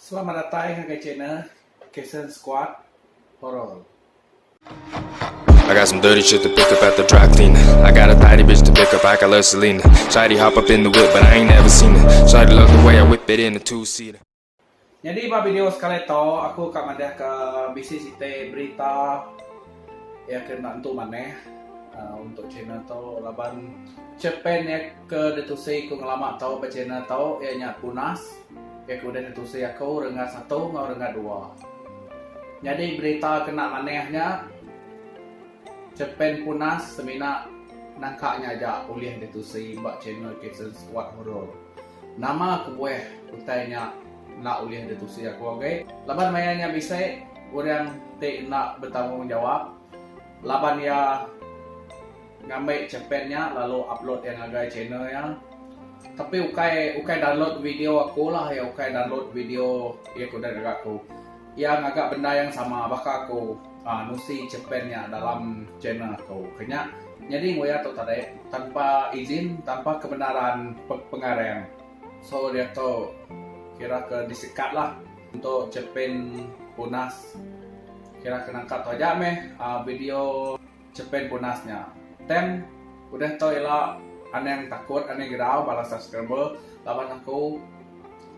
Selamat datang ke channel Kason Squad Horror. I got some dirty shit to pick up at the dry cleaner. I got a tidy bitch to pick up, I got love Selena. Shawty hop up in the whip, but I ain't never seen her. Shawty love the way I whip it in a two-seater. Jadi pada video sekali tu aku akan mandah ke bisnis ite berita ya kena tu maneh untuk channel tu laban cepen ya ke detusi ku ngelamak tau pe channel tau ya nya punas ya kemudian detusi aku rengat satu ngau rengat dua. Jadi berita kena manehnya cepen punas semina nangkaknya aja ulih detusi mbak channel Kason Squad Horror. Nama aku bueh utainya nak ulih detusi aku okay. Laban mayanya bisa orang te nak bertanggung jawab. Laban ya ngambil cepennya lalu upload yang agak channel yang. Tapi ukai download video aku lah ya ukai download video ya aku dan aku. Yang agak benda yang sama bakal aku nusi cepennya dalam channel aku. Kenya jadi gue atau tadi tanpa izin tanpa kebenaran pengarang. So dia tu kira ke disekat lah untuk cepen punas. Kira kena cut aja meh video cepen punasnya. Tem udah tau ialah ane yang takut ane gerau balas subscriber lawan aku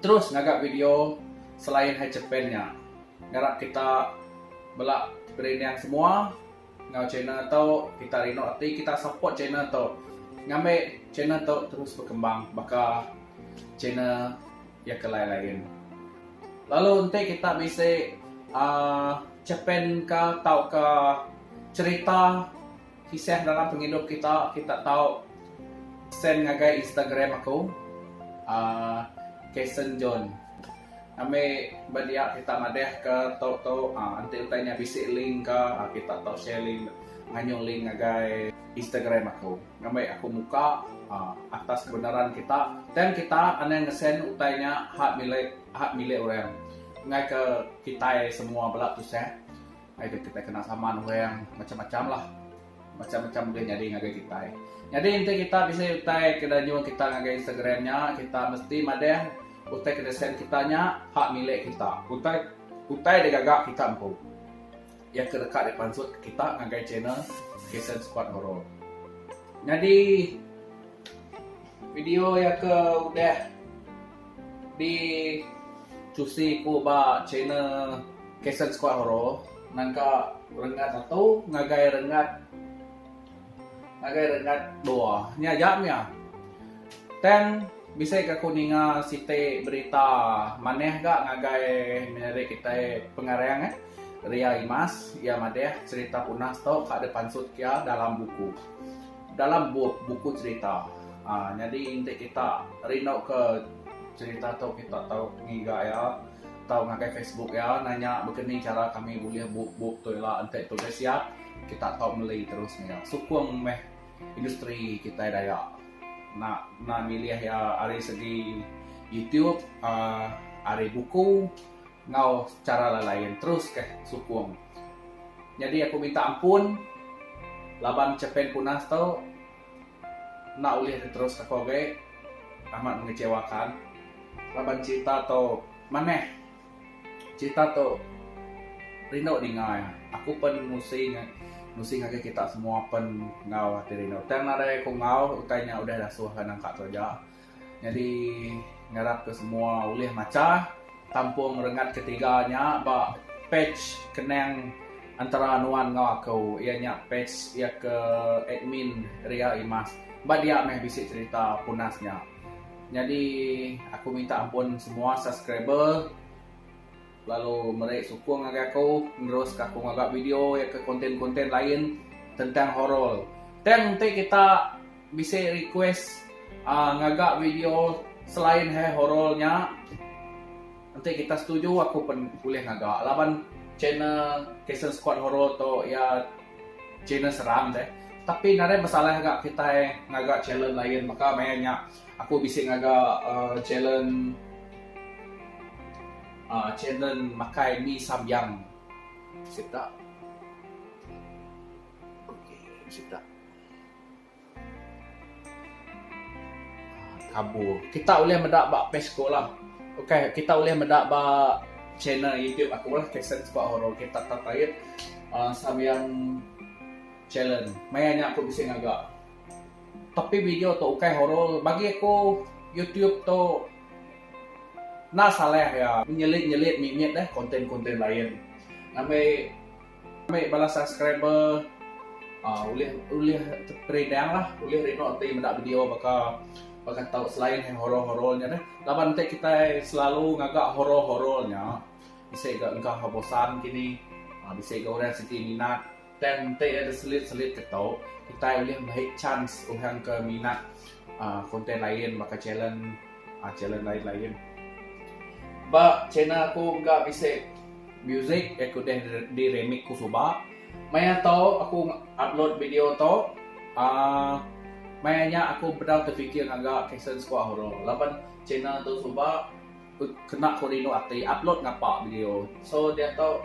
terus ngagak video selain hai cepennya. Ngarak kita belak brand yang semua ngau channel tau kita rino arti kita support channel tau ngambil channel tau terus berkembang bakal channel ya ke lain-lain. Lalu nanti kita bisa cepen ke tahu ke cerita kisah dalam penghidup kita tahu send ngagai Instagram aku Kason John. Kami berdia kita madeh ke tahu nanti utanya bisa link ke kita tahu share link nganyong link ngagai Instagram aku. Kami aku muka atas kebenaran kita dan kita ane ngesend utainya hak milik orang ngai ke kita semua belak tu saya ngai kita kena saman orang macam-macam lah macam-macam boleh jadi ngagai kita jadi inti kita bisa utai kedanjuan kita ngagai Instagramnya kita mesti madeh utai ke desain kitanya hak milik kita utai degagak kita empu ya kedekat depansut kita ngagai channel Kason Squad Horror. Jadi video ya ke udah di cusi ku ba channel Kason Squad Horror nangka rengat satu ngagai rengat dua nya jamnya dan bisa ke kuninga site berita maneh gak ngagai menari kita pengarang Ria Imas ya madeh cerita punas tau kak depan sut kia dalam buku cerita. Jadi inti kita rino ke cerita tau kita tahu ngiga ya tahu ngagai Facebook ya nanya begini cara kami boleh buk tu lah ente tu siap kita tahu beli terus ya sukung meh industri kita daya nak milih ya dari segi YouTube dari buku ngau cara lain terus ke sukung. Jadi aku minta ampun laban cepen punas tau nak ulih terus aku ge amat mengecewakan laban cerita tau maneh cerita tau rino dingai aku pen musi ngagai kita semua pen ngau hati rino tang nare ko ngau utainya udah dah suah nangkat saja jadi ngarap ke semua ulih maca tampung rengat ketiganya ba page kenang antara anuan ngau aku ianya page ya ke admin Ria Imas ba dia meh bisik cerita punasnya. Jadi aku minta ampun semua subscriber lalu mereka sukung agak aku terus aku ngagak video ya ke konten-konten lain tentang horor. Dan nanti kita bisa request ngagak video selain horornya nanti kita setuju aku pun boleh ngagak laban channel Kason Squad Horror to ya channel seram deh tapi nare masalah agak kita ngagak challenge lain maka mainnya aku bisa ngagak challenge makai mie samyang sita sita kabur kita boleh mendak bak pesko lah Okay, kita boleh mendak ba channel YouTube aku lah Kaisen Squad Horror. Kita terkait sambiang challenge. Mayanya aku bisa ngagak. Tapi video tu okay horror bagi aku YouTube tu na salah ya. Nyelit mimit dah konten-konten lain. Ambil balas subscriber boleh terpredang lah, boleh reno nanti mendak video bakal tahu selain yang horor-horornya deh. Laban nanti kita selalu ngagak horor-horornya. Bisa enggak bosan kini. Bisa orang siti minat. Dan nanti ada selit-selit ketau, kita boleh baik chance orang ke minat konten lain, maka challenge lain. Ba channel aku enggak bisa music, aku dah di remix ku suba. Maya tahu aku upload video tu, mayanya aku pernah terfikir agak Kaisen Squad Horror. Laban channel tu suba kena korino ati upload ngapa video. So dia tahu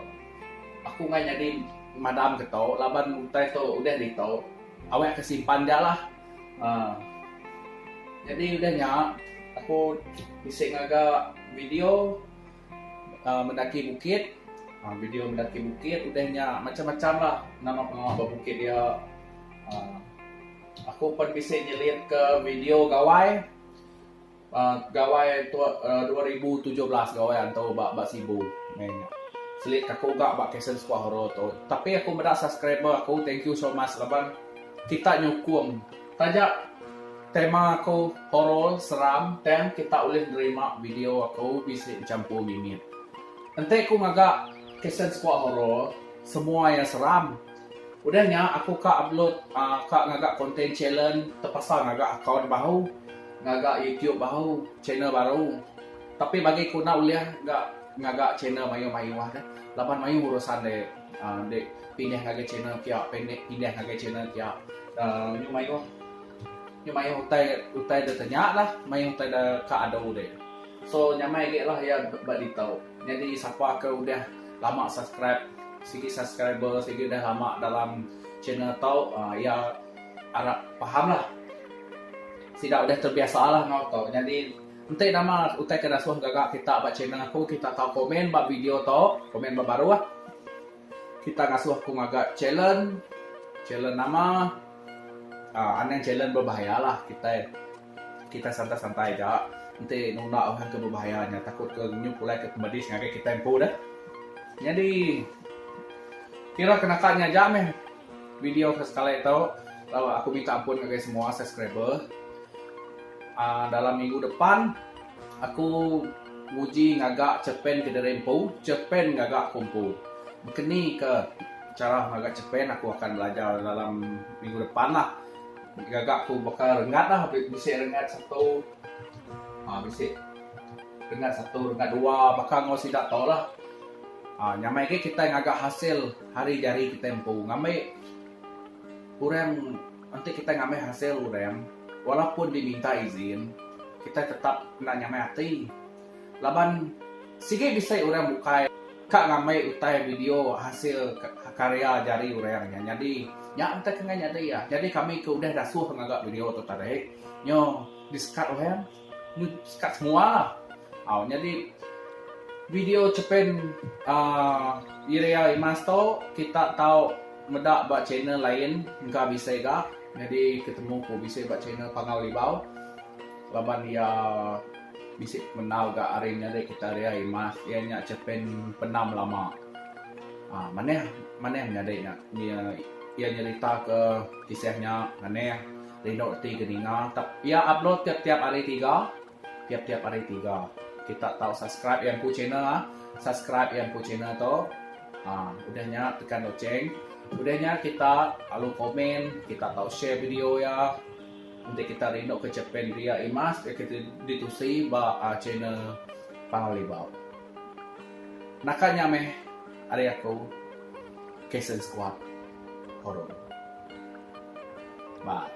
aku nggak jadi madam ketau. Laban utai tu udah ditau. Awak kesimpan dia lah. Jadi udahnya aku bisa ngagak video mendaki bukit. Video mendaki bukit udahnya macam-macam lah nama pengawal bukit dia. Aku pun bisa nyelit ke video gawai 2017 gawai atau bak sibu selit aku gak bak Kaisen Squad Horror tu. Tapi aku mendak subscriber aku, thank you so much. Laban kita nyukung tajak tema aku horror seram dan kita boleh nerima video aku bisa campur mimit. Nanti aku ngagak Kaisen Squad Horror semua yang seram. Udahnya aku upload ngagak konten challenge terpasang ngagak akaun baru, ngagak YouTube baru, channel baru. Tapi bagi aku nak boleh ngagak channel mayu-mayu dah. Lapan mayu urusan dek pindah ngagak channel kia, pindah ngagak channel kia. Mayu utai dah tanya lah, mayu utai dah adau dek. So nyamai lek lah ya balik tahu. Jadi siapa ke udah lama subscribe, segi subscriber, segi dah lama dalam channel tau, ya harap paham lah. Tidak udah terbiasa lah ngau tau. Jadi nanti nama utai kena suah gagak kita buat channel aku, kita tahu komen buat video tau, komen baru lah. Kita ngasuh aku ngagak challenge nama, aneh challenge berbahaya lah kita santai-santai aja. Nanti nuna orang ke berbahayanya, takut ke nyuk mulai ke medis ngagak kita tempo dah. Jadi kira kenakannya jam video sekali itu. Aku minta ampun ke semua subscriber. Dalam minggu depan aku uji ngagak cepen ke derempu, cepen ngagak kumpu. Bekeni ke cara ngagak cepen aku akan belajar dalam minggu depan lah. Ngagak aku bakal rengat lah, bisa rengat satu, bisa rengat satu, rengat dua, bakal ngau tidak tahu lah. Nyamai ke kita ngagak hasil hari jari kita tempu. Ngamai orang nanti kita ngamai hasil orang. Walaupun diminta izin, kita tetap nak nyamai hati. Laban sige bisa orang bukai kak ngamai utai video hasil karya jari orangnya. Jadi ya kita kena nyari ya. Jadi kami ke udah dasuh ngagak video tu tadi. Nyo diskat orang, nyo diskat semua lah. Jadi video cepen Iria Imas tu kita tahu medak buat channel lain enggak bisa gak. Jadi ketemu ko bisa buat channel Pangau Libau. Laban dia bisa menau gak arinya deh kita Iria Imas. Ia nyak cepen penam lama. Mana nyadainya ia nyerita ke kisahnya mana Rino ti geninga. Ia upload tiap-tiap hari 3. Tiap-tiap hari 3. Kita tahu subscribe yang ku channel tu. Udahnya tekan loceng. Udahnya kita lalu komen, kita tahu share video ya. Nanti kita rindu ke Cepen Ria Imas, kita ditusi ba channel Pangau Libau. Nakanya ada aku Kaisen Squad Horror. Bye.